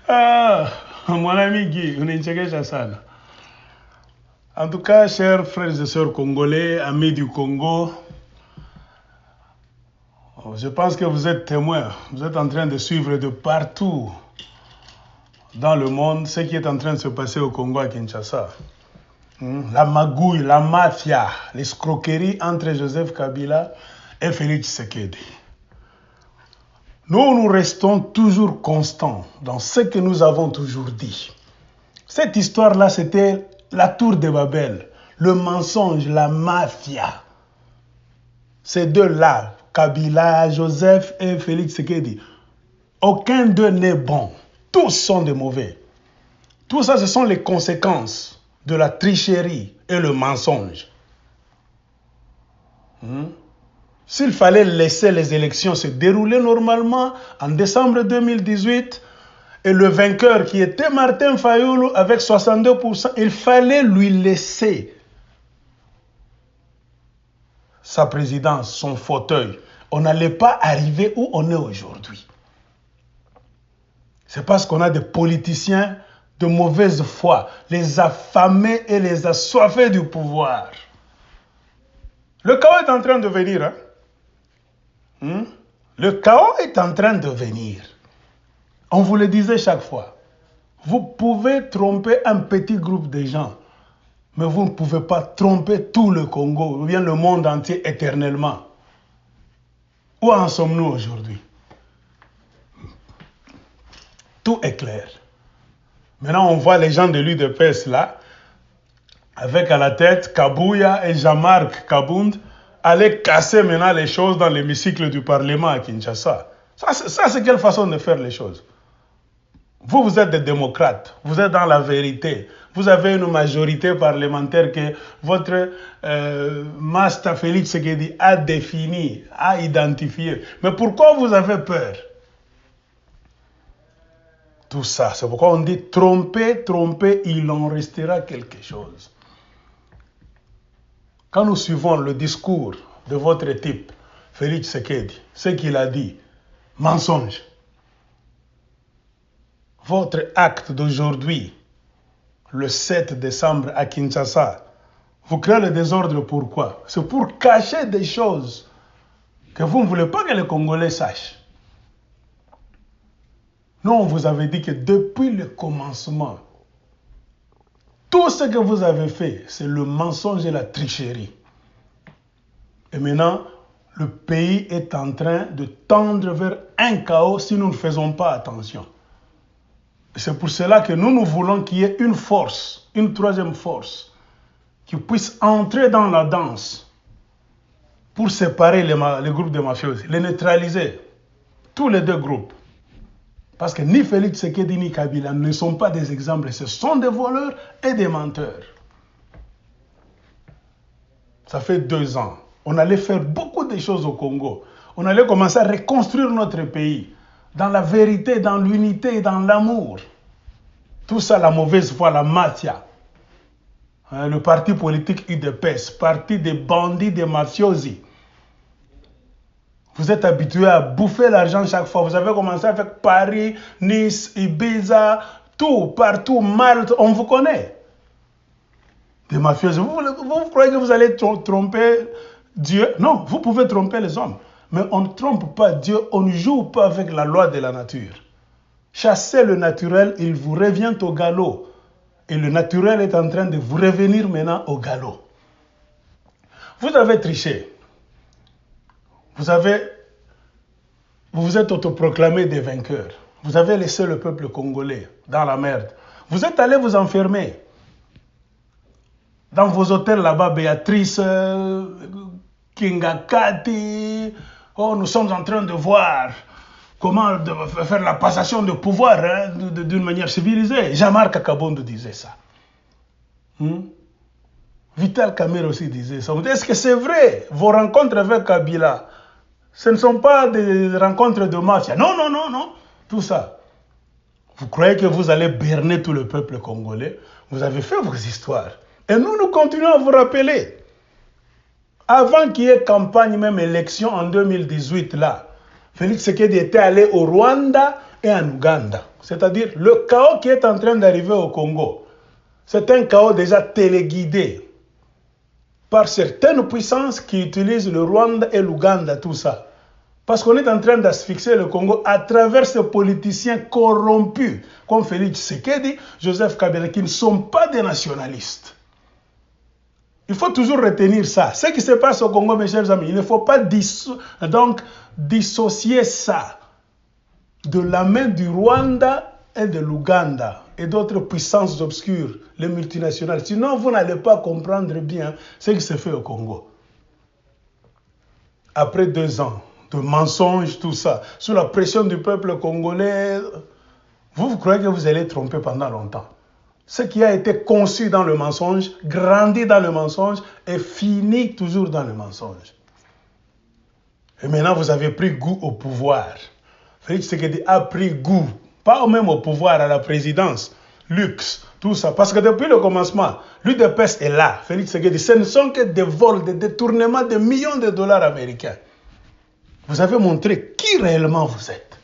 Ah, mon ami Guy, on est à ça. En tout cas, chers frères et sœurs congolais, amis du Congo, je pense que vous êtes témoins. Vous êtes en train de suivre de partout dans le monde ce qui est en train de se passer au Congo à Kinshasa. La magouille, la mafia, l'escroquerie entre Joseph Kabila et Félix Tshisekedi. Nous restons toujours constants dans ce que nous avons toujours dit. Cette histoire-là, c'était la tour de Babel, le mensonge, la mafia. Ces deux-là, Kabila, Joseph et Félix Tshisekedi, aucun d'eux n'est bon. Tous sont des mauvais. Tout ça, ce sont les conséquences de la tricherie et le mensonge. S'il fallait laisser les élections se dérouler normalement en décembre 2018, et le vainqueur qui était Martin Fayulu avec 62%, il fallait lui laisser sa présidence, son fauteuil. On n'allait pas arriver où on est aujourd'hui. C'est parce qu'on a des politiciens de mauvaise foi, les affamés et les assoiffés du pouvoir. Le chaos est en train de venir. Le chaos est en train de venir. On vous le disait chaque fois. Vous pouvez tromper un petit groupe de gens, mais vous ne pouvez pas tromper tout le Congo, ou bien le monde entier éternellement. Où en sommes-nous aujourd'hui? Tout est clair. Maintenant, on voit les gens de l'UDPS là, avec à la tête Kabouya et Jean-Marc Kabound, aller casser maintenant les choses dans l'hémicycle du Parlement à Kinshasa. Ça c'est quelle façon de faire les choses? Vous êtes des démocrates, vous êtes dans la vérité. Vous avez une majorité parlementaire que votre master Félix Tshisekedi a définie, a identifié. Mais pourquoi vous avez peur? Tout ça, c'est pourquoi on dit tromper, il en restera quelque chose. Quand nous suivons le discours de votre type, Félix Tshisekedi, ce qu'il a dit, mensonge. Votre acte d'aujourd'hui, le 7 décembre à Kinshasa, vous créez le désordre pourquoi? C'est pour cacher des choses que vous ne voulez pas que les Congolais sachent. Nous, on vous avait dit que depuis le commencement, tout ce que vous avez fait, c'est le mensonge et la tricherie. Et maintenant, le pays est en train de tendre vers un chaos si nous ne faisons pas attention. C'est pour cela que nous voulons qu'il y ait une force, une troisième force, qui puisse entrer dans la danse pour séparer les groupes de mafiosi, les neutraliser, tous les deux groupes. Parce que ni Félix Tshisekedi ni Kabila ne sont pas des exemples, ce sont des voleurs et des menteurs. Ça fait 2 ans. On allait faire beaucoup de choses au Congo. On allait commencer à reconstruire notre pays dans la vérité, dans l'unité, dans l'amour. Tout ça, la mauvaise foi, la mafia. Le parti politique UDPS, parti des bandits, des mafiosi. Vous êtes habitués à bouffer l'argent chaque fois. Vous avez commencé avec Paris, Nice, Ibiza, tout, partout, Malte, on vous connaît. Des mafiosi. Vous croyez que vous allez tromper Dieu? Non, vous pouvez tromper les hommes. Mais on ne trompe pas Dieu, on ne joue pas avec la loi de la nature. Chassez le naturel, il vous revient au galop. Et le naturel est en train de vous revenir maintenant au galop. Vous avez triché. Vous vous êtes autoproclamé des vainqueurs. Vous avez laissé le peuple congolais dans la merde. Vous êtes allé vous enfermer dans vos hôtels là-bas, Béatrice, Kingakati. Oh, nous sommes en train de voir comment faire la passation de pouvoir d'une manière civilisée. Jean-Marc Kabound disait ça. Vital Kamerhe aussi disait ça. Est-ce que c'est vrai? Vos rencontres avec Kabila, ce ne sont pas des rencontres de mafia. Non. Tout ça. Vous croyez que vous allez berner tout le peuple congolais? Vous avez fait vos histoires. Et nous continuons à vous rappeler. Avant qu'il y ait campagne, même élection en 2018, là, Félix Tshisekedi était allé au Rwanda et en Ouganda. C'est-à-dire le chaos qui est en train d'arriver au Congo. C'est un chaos déjà téléguidé par certaines puissances qui utilisent le Rwanda et l'Ouganda, tout ça. Parce qu'on est en train d'asphyxier le Congo à travers ces politiciens corrompus, comme Félix Tshisekedi, Joseph Kabila, qui ne sont pas des nationalistes. Il faut toujours retenir ça. Ce qui se passe au Congo, mes chers amis, il ne faut pas dissocier ça de la main du Rwanda et de l'Ouganda et d'autres puissances obscures, les multinationales. Sinon, vous n'allez pas comprendre bien ce qui se fait au Congo. Après 2 ans de mensonges, tout ça, sous la pression du peuple congolais, vous croyez que vous allez tromper pendant longtemps. Ce qui a été conçu dans le mensonge, grandi dans le mensonge et finit toujours dans le mensonge. Et maintenant, vous avez pris goût au pouvoir. Félix Tshisekedi a pris goût, pas même au pouvoir, à la présidence, luxe, tout ça. Parce que depuis le commencement, l'UDPS est là. Félix Tshisekedi, ce ne sont que des vols, des détournements de millions de dollars américains. Vous avez montré qui réellement vous êtes.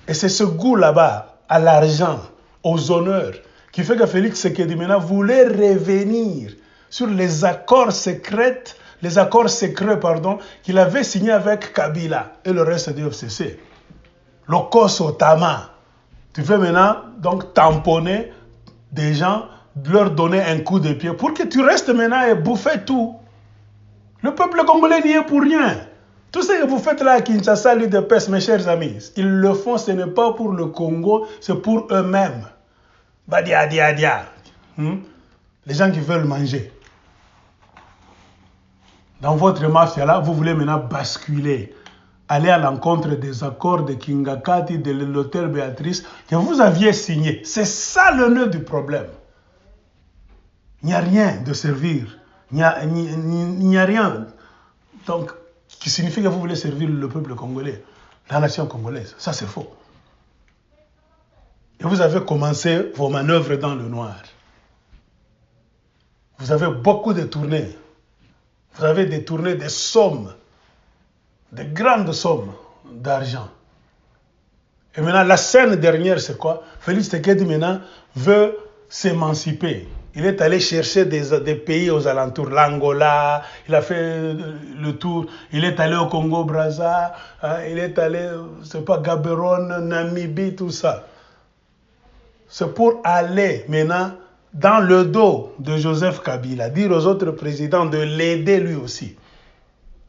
Et c'est ce goût là-bas, à l'argent, aux honneurs, qui fait que Félix Tshisekedi maintenant voulait revenir sur les accords secrets qu'il avait signés avec Kabila et le reste du FCC. Le Kosotama. Tu veux maintenant donc tamponner des gens, leur donner un coup de pied pour que tu restes maintenant et bouffer tout. Le peuple congolais n'y est pour rien. Tout ce que vous faites là à Kinshasa, l'UDPS, mes chers amis, ils le font, ce n'est pas pour le Congo, c'est pour eux-mêmes. Badia, dia, dia. Les gens qui veulent manger. Dans votre mafia là, vous voulez maintenant basculer, aller à l'encontre des accords de Kingakati, de l'hôtel Béatrice, que vous aviez signé. C'est ça le nœud du problème. Il n'y a rien de servir. Il n'y a rien. Donc, qui signifie que vous voulez servir le peuple congolais, la nation congolaise. Ça, c'est faux. Et vous avez commencé vos manœuvres dans le noir. Vous avez beaucoup détourné. Vous avez détourné des sommes, de grandes sommes d'argent. Et maintenant, la scène dernière, c'est quoi? Félix Tshisekedi maintenant veut s'émanciper. Il est allé chercher des pays aux alentours, l'Angola, il a fait le tour, il est allé au Congo-Brazza, il est allé, c'est pas, Gaborone, Namibie, tout ça. C'est pour aller maintenant dans le dos de Joseph Kabila, dire aux autres présidents de l'aider lui aussi.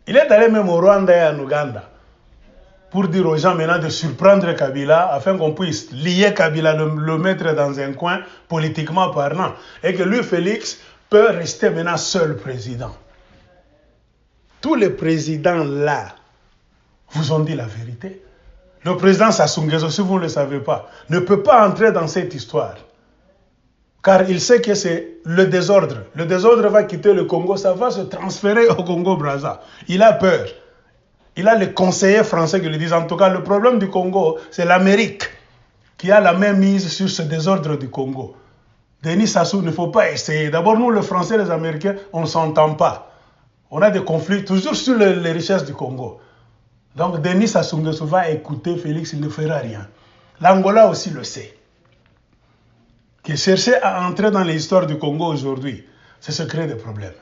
Il est allé même au Rwanda et en Ouganda pour dire aux gens maintenant de surprendre Kabila afin qu'on puisse lier Kabila, le mettre dans un coin politiquement parlant et que lui, Félix, peut rester maintenant seul président. Tous les présidents là vous ont dit la vérité. Le président Sassou Nguesso, si vous ne le savez pas, ne peut pas entrer dans cette histoire. Car il sait que c'est le désordre. Le désordre va quitter le Congo, ça va se transférer au Congo-Brazza. Il a peur. Il a les conseillers français qui lui disent, en tout cas, le problème du Congo, c'est l'Amérique qui a la main mise sur ce désordre du Congo. Denis Sassou, il ne faut pas essayer. D'abord, nous, les Français et les Américains, on ne s'entend pas. On a des conflits toujours sur les richesses du Congo. Donc, Denis Sassou Nguesso va écouter Félix, il ne fera rien. L'Angola aussi le sait. Que chercher à entrer dans l'histoire du Congo aujourd'hui, c'est se créer des problèmes.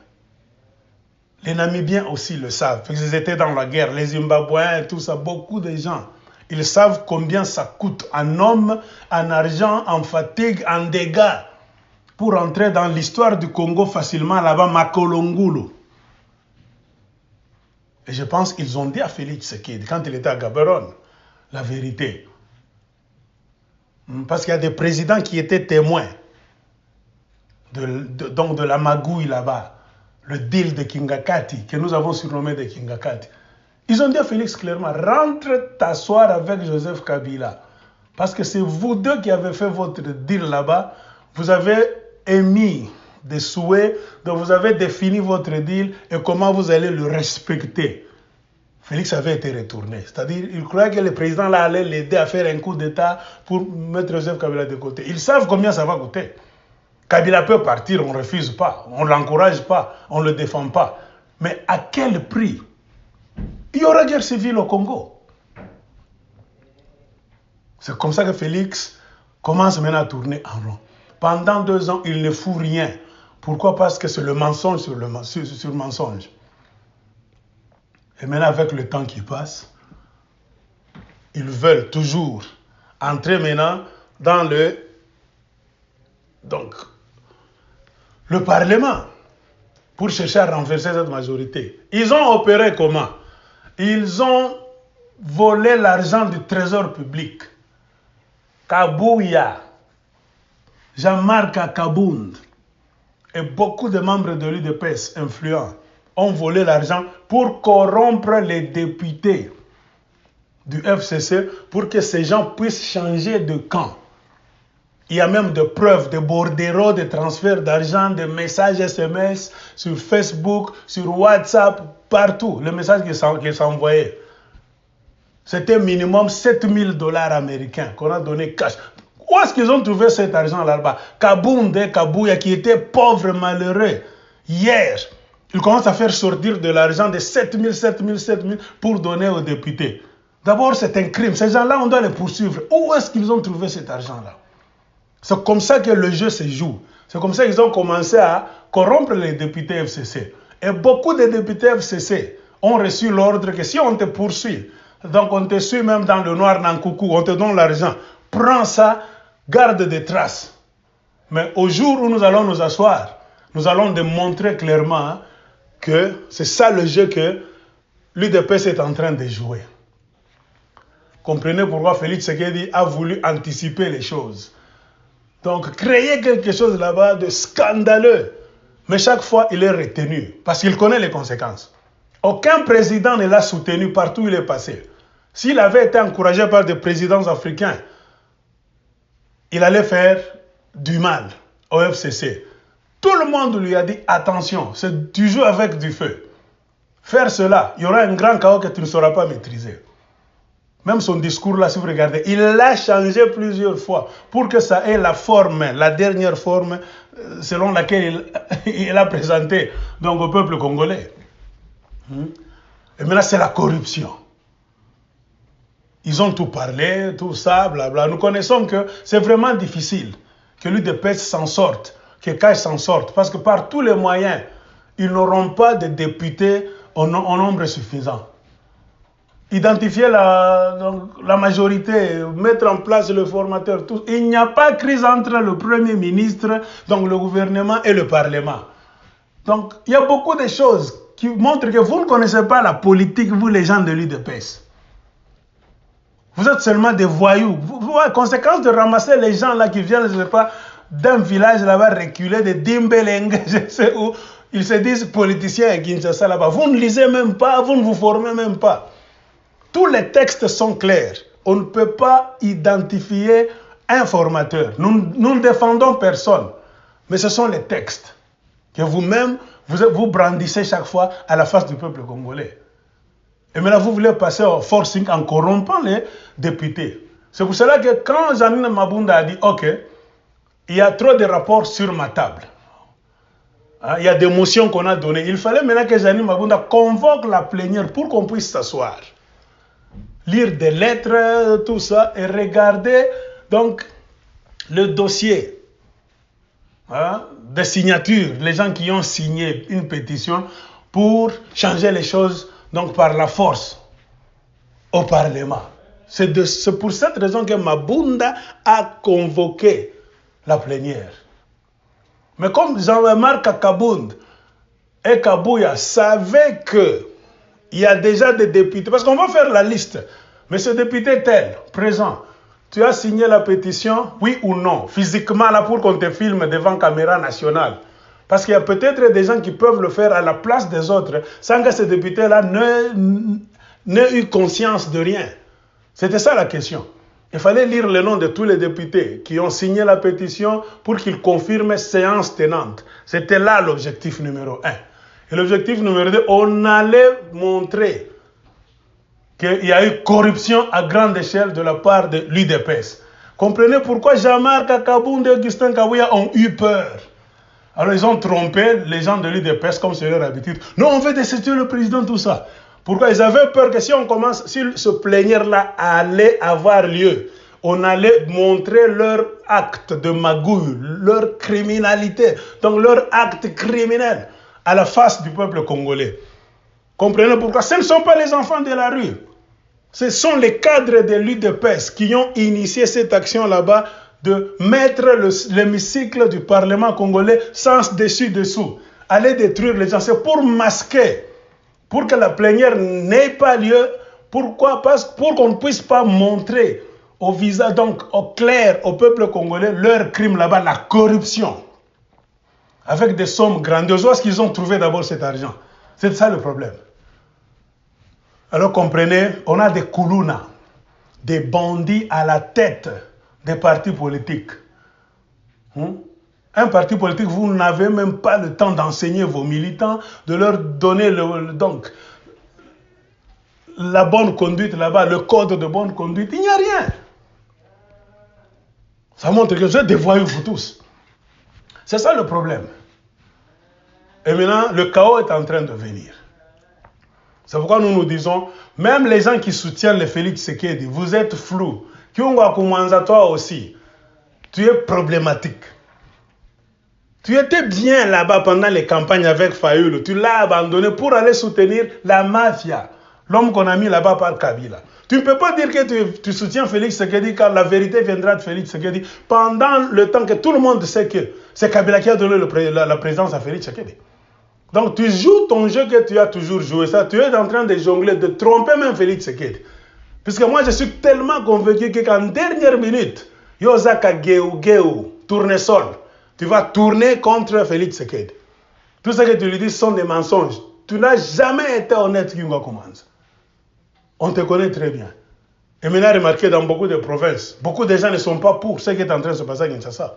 Les Namibiens aussi le savent, parce qu'ils étaient dans la guerre, les Zimbabwéens, tout ça, beaucoup de gens. Ils savent combien ça coûte en hommes, en argent, en fatigue, en dégâts, pour entrer dans l'histoire du Congo facilement là-bas, Makolongulu. Et je pense qu'ils ont dit à Félix Tshisekedi, quand il était à Gaborone, la vérité. Parce qu'il y a des présidents qui étaient témoins de la magouille là-bas. Le deal de Kingakati, que nous avons surnommé de Kingakati. Ils ont dit à Félix clairement, rentre t'asseoir avec Joseph Kabila. Parce que c'est vous deux qui avez fait votre deal là-bas. Vous avez émis des souhaits, donc vous avez défini votre deal et comment vous allez le respecter. Félix avait été retourné. C'est-à-dire, il croyait que le président là allait l'aider à faire un coup d'État pour mettre Joseph Kabila de côté. Ils savent combien ça va coûter. Kabila peut partir, on ne refuse pas, on ne l'encourage pas, on ne le défend pas. Mais à quel prix? Il y aura guerre civile au Congo. C'est comme ça que Félix commence maintenant à tourner en rond. Pendant 2 ans, il ne fout rien. Pourquoi? Parce que c'est le mensonge sur mensonge. Et maintenant, avec le temps qui passe, ils veulent toujours entrer maintenant dans le Parlement pour chercher à renverser cette majorité. Ils ont opéré comment? Ils ont volé l'argent du trésor public. Kabouya, Jean-Marc Kabound et beaucoup de membres de l'UDPS influents ont volé l'argent pour corrompre les députés du FCC pour que ces gens puissent changer de camp. Il y a même des preuves, des bordereaux, de transferts d'argent, des messages SMS sur Facebook, sur WhatsApp, partout. Les messages qu'ils s'envoyaient. C'était minimum 7000 $ américains qu'on a donné cash. Où est-ce qu'ils ont trouvé cet argent là-bas? Kabound et Kabouya qui étaient pauvres, malheureux. Hier, ils commencent à faire sortir de l'argent de 7000 pour donner aux députés. D'abord, c'est un crime. Ces gens-là, on doit les poursuivre. Où est-ce qu'ils ont trouvé cet argent-là? C'est comme ça que le jeu se joue. C'est comme ça qu'ils ont commencé à corrompre les députés FCC. Et beaucoup de députés FCC ont reçu l'ordre que si on te poursuit, donc on te suit même dans le noir, dans le coucou, on te donne l'argent, prends ça, garde des traces. Mais au jour où nous allons nous asseoir, nous allons démontrer clairement que c'est ça le jeu que l'UDPS est en train de jouer. Comprenez pourquoi Félix Tshisekedi a voulu anticiper les choses. Donc, créer quelque chose là-bas de scandaleux. Mais chaque fois, il est retenu parce qu'il connaît les conséquences. Aucun président ne l'a soutenu partout où il est passé. S'il avait été encouragé par des présidents africains, il allait faire du mal au FCC. Tout le monde lui a dit, attention, tu joues avec du feu. Faire cela, il y aura un grand chaos que tu ne sauras pas maîtriser. Même son discours là, si vous regardez, il l'a changé plusieurs fois pour que ça ait la forme, la dernière forme selon laquelle il a présenté donc, au peuple congolais. Et maintenant, c'est la corruption. Ils ont tout parlé, tout ça, blabla. Nous connaissons que c'est vraiment difficile que l'UDPS s'en sorte, que CAIS s'en sorte, parce que par tous les moyens, ils n'auront pas de députés en nombre suffisant. Identifier la majorité, mettre en place le formateur, tout. Il n'y a pas crise entre le Premier ministre, donc le gouvernement et le Parlement. Donc, il y a beaucoup de choses qui montrent que vous ne connaissez pas la politique, vous les gens de l'UDPS. Vous êtes seulement des voyous. Conséquence de ramasser les gens là qui viennent, je ne sais pas, d'un village là-bas reculé, de Dimbeleng, je sais où, ils se disent politiciens à Kinshasa là-bas. Vous ne lisez même pas, vous ne vous formez même pas. Tous les textes sont clairs. On ne peut pas identifier un formateur. Nous ne défendons personne. Mais ce sont les textes que vous-même, vous brandissez chaque fois à la face du peuple congolais. Et maintenant, vous voulez passer au forcing en corrompant les députés. C'est pour cela que quand Janine Mabunda a dit « Ok, il y a trop de rapports sur ma table. Il y a des motions qu'on a données. Il fallait maintenant que Janine Mabunda convoque la plénière pour qu'on puisse s'asseoir. Lire des lettres, tout ça, et regarder donc le dossier des signatures, les gens qui ont signé une pétition pour changer les choses donc par la force au Parlement. C'est pour cette raison que Mabunda a convoqué la plénière. Mais comme Jean-Marc Kabound et Kabouya savaient que il y a déjà des députés, parce qu'on va faire la liste. Mais ce député tel, présent, tu as signé la pétition, oui ou non, physiquement là pour qu'on te filme devant caméra nationale. Parce qu'il y a peut-être des gens qui peuvent le faire à la place des autres, sans que ce député-là n'ait eu conscience de rien. C'était ça la question. Il fallait lire le nom de tous les députés qui ont signé la pétition pour qu'ils confirment séance tenante. C'était là l'objectif numéro 1. Et l'objectif numéro 2, on allait montrer qu'il y a eu corruption à grande échelle de la part de l'UDPS. Comprenez pourquoi Jean-Marc Kabound et Augustin Kabouya ont eu peur. Alors ils ont trompé les gens de l'UDPS comme c'est leur habitude. Non, on veut destituer le président, tout ça. Pourquoi? Ils avaient peur que si on commence, si ce plénière-là allait avoir lieu, on allait montrer leur acte de magouille, leur criminalité, donc leur acte criminel à la face du peuple congolais. Comprenez pourquoi? Ce ne sont pas les enfants de la rue. Ce sont les cadres de l'UDPS qui ont initié cette action là-bas de mettre l'hémicycle du Parlement congolais sens dessus-dessous. Aller détruire les gens, c'est pour masquer, pour que la plénière n'ait pas lieu. Pourquoi? Pour qu'on ne puisse pas montrer au visage, donc au clair, au peuple congolais, leur crime là-bas, la corruption. Avec des sommes grandioses. Où est-ce qu'ils ont trouvé d'abord cet argent? C'est ça le problème. Alors comprenez, on a des koulouna, des bandits à la tête des partis politiques. Un parti politique, vous n'avez même pas le temps d'enseigner vos militants, de leur donner donc, la bonne conduite là-bas, le code de bonne conduite. Il n'y a rien. Ça montre que vous êtes des voyous, vous tous. C'est ça le problème. Et maintenant, le chaos est en train de venir. C'est pourquoi nous nous disons, même les gens qui soutiennent le Félix Tshisekedi, vous êtes flous. Kyungwa Koumanza, toi aussi, tu es problématique. Tu étais bien là-bas pendant les campagnes avec Fayoulou. Tu l'as abandonné pour aller soutenir la mafia, l'homme qu'on a mis là-bas par Kabila. Tu ne peux pas dire que tu soutiens Félix Tshisekedi car la vérité viendra de Félix Tshisekedi pendant le temps que tout le monde sait que c'est Kabila qui a donné la présidence à Félix Tshisekedi. Donc tu joues ton jeu que tu as toujours joué. Ça, tu es en train de jongler, de tromper même Félix Tshisekedi. Puisque moi je suis tellement convaincu qu'en dernière minute, Yozaka Geu, tournesol, tu vas tourner contre Félix Tshisekedi. Tout ce que tu lui dis sont des mensonges. Tu n'as jamais été honnête, Kyungwa Koumanza. On te connaît très bien. Et maintenant, remarquez dans beaucoup de provinces, beaucoup de gens ne sont pas pour ce qui est en train de se passer à Kinshasa.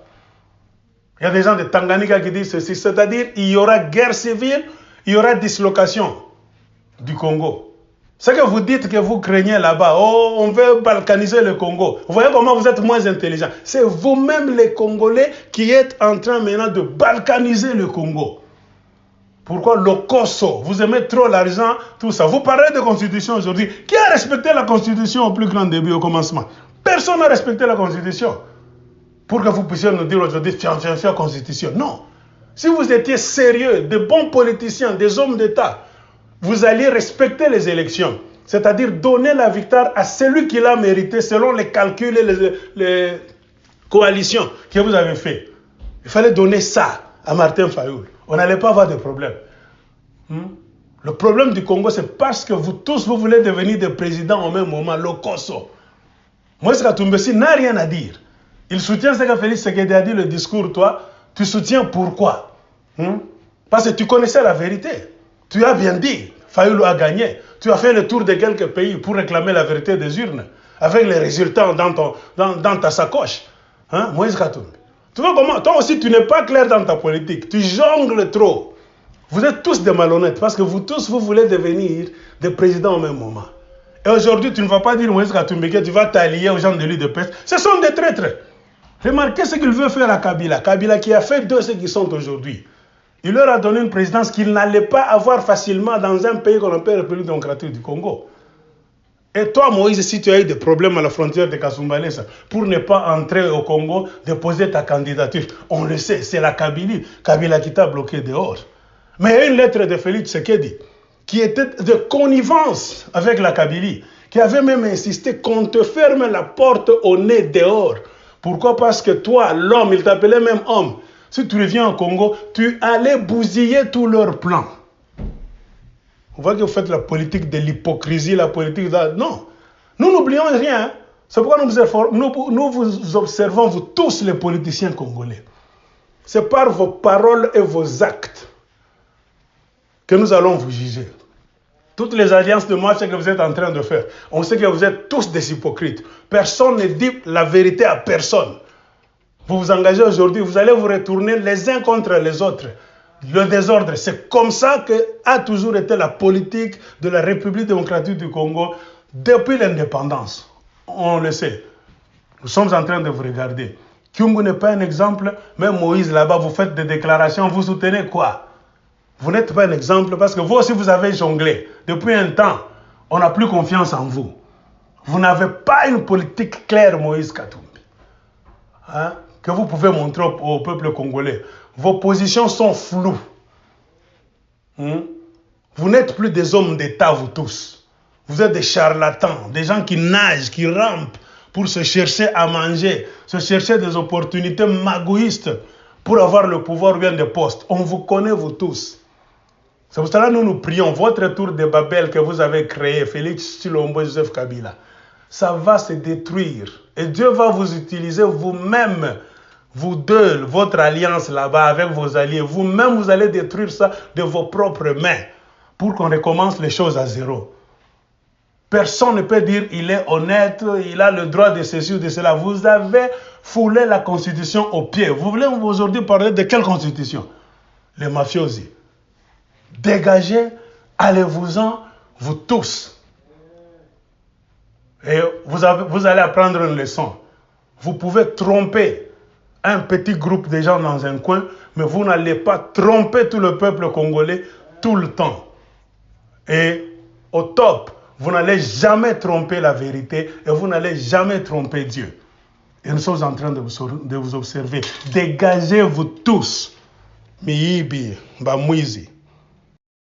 Il y a des gens de Tanganyika qui disent ceci, c'est-à-dire il y aura guerre civile, il y aura dislocation du Congo. Ce que vous dites que vous craignez là-bas, oh, on veut balkaniser le Congo. Vous voyez comment vous êtes moins intelligents. C'est vous-même les Congolais qui êtes en train maintenant de balkaniser le Congo. Pourquoi le Koso? Vous aimez trop l'argent, tout ça. Vous parlez de constitution aujourd'hui. Qui a respecté la constitution au plus grand début, au commencement? Personne n'a respecté la constitution. Pour que vous puissiez nous dire aujourd'hui, fier constitution. Non. Si vous étiez sérieux, de bons politiciens, des hommes d'État, vous alliez respecter les élections. C'est-à-dire donner la victoire à celui qui l'a mérité selon les calculs et les coalitions que vous avez fait. Il fallait donner ça à Martin Fayoul. On n'allait pas avoir de problème. Le problème du Congo, c'est parce que vous tous, vous voulez devenir des présidents au même moment, le Koso. Moïse Katumbi n'a rien à dire. Il soutient ce que Félix Tshisekedi a dit, le discours, toi. Tu soutiens pourquoi? Parce que tu connaissais la vérité. Tu as bien dit, Fayoulou a gagné. Tu as fait le tour de quelques pays pour réclamer la vérité des urnes, avec les résultats dans ta sacoche. Moïse Katumbi. Tu vois comment? Toi aussi, tu n'es pas clair dans ta politique. Tu jongles trop. Vous êtes tous des malhonnêtes parce que vous tous, vous voulez devenir des présidents au même moment. Et aujourd'hui, tu ne vas pas dire Moïse Katumbi que tu vas t'allier aux gens de l'UDPS. Ce sont des traîtres. Remarquez ce qu'il veut faire à Kabila. Kabila qui a fait de ce qu'ils sont aujourd'hui. Il leur a donné une présidence qu'ils n'allaient pas avoir facilement dans un pays qu'on appelle la République démocratique du Congo. Et toi, Moïse, si tu as eu des problèmes à la frontière de Kasumbalesa pour ne pas entrer au Congo, déposer ta candidature, on le sait, c'est la Kabylie. Kabila qui t'a bloqué dehors. Mais il y a une lettre de Félix Tshisekedi qui était de connivence avec la Kabylie, qui avait même insisté qu'on te ferme la porte au nez dehors. Pourquoi? Parce que toi, l'homme, il t'appelait même homme. Si tu reviens au Congo, tu allais bousiller tous leurs plans. On voit que vous faites la politique de l'hypocrisie, la politique de... Non, nous n'oublions rien. C'est pourquoi nous vous observons, vous tous les politiciens congolais. C'est par vos paroles et vos actes que nous allons vous juger. Toutes les alliances de mafia que vous êtes en train de faire, on sait que vous êtes tous des hypocrites. Personne ne dit la vérité à personne. Vous vous engagez aujourd'hui, vous allez vous retourner les uns contre les autres. Le désordre, c'est comme ça que a toujours été la politique de la République démocratique du Congo depuis l'indépendance. On le sait. Nous sommes en train de vous regarder. Kyungu n'est pas un exemple, même Moïse là-bas, vous faites des déclarations, vous soutenez quoi? Vous n'êtes pas un exemple parce que vous aussi vous avez jonglé. Depuis un temps, on n'a plus confiance en vous. Vous n'avez pas une politique claire, Moïse Katumbi, hein, que vous pouvez montrer au peuple congolais. Vos positions sont floues. Vous n'êtes plus des hommes d'État, vous tous. Vous êtes des charlatans, des gens qui nagent, qui rampent pour se chercher à manger, se chercher des opportunités magouistes pour avoir le pouvoir ou bien des postes. On vous connaît, vous tous. C'est pour cela que nous prions, votre tour de Babel que vous avez créé, Félix Tshilombo, Joseph Kabila, ça va se détruire. Et Dieu va vous utiliser vous-même, vous deux, votre alliance là-bas avec vos alliés. Vous-même, vous allez détruire ça de vos propres mains pour qu'on recommence les choses à zéro. Personne ne peut dire il est honnête, il a le droit de ceci ou de cela. Vous avez foulé la constitution au pied. Vous voulez aujourd'hui parler de quelle constitution? Les mafiosi. Dégagez, allez-vous-en, vous tous. Et vous allez apprendre une leçon. Vous pouvez tromper un petit groupe de gens dans un coin, mais vous n'allez pas tromper tout le peuple congolais tout le temps. Et au top, vous n'allez jamais tromper la vérité et vous n'allez jamais tromper Dieu. Et nous sommes en train de vous observer. Dégagez-vous tous. Miyibi, Bamwizi.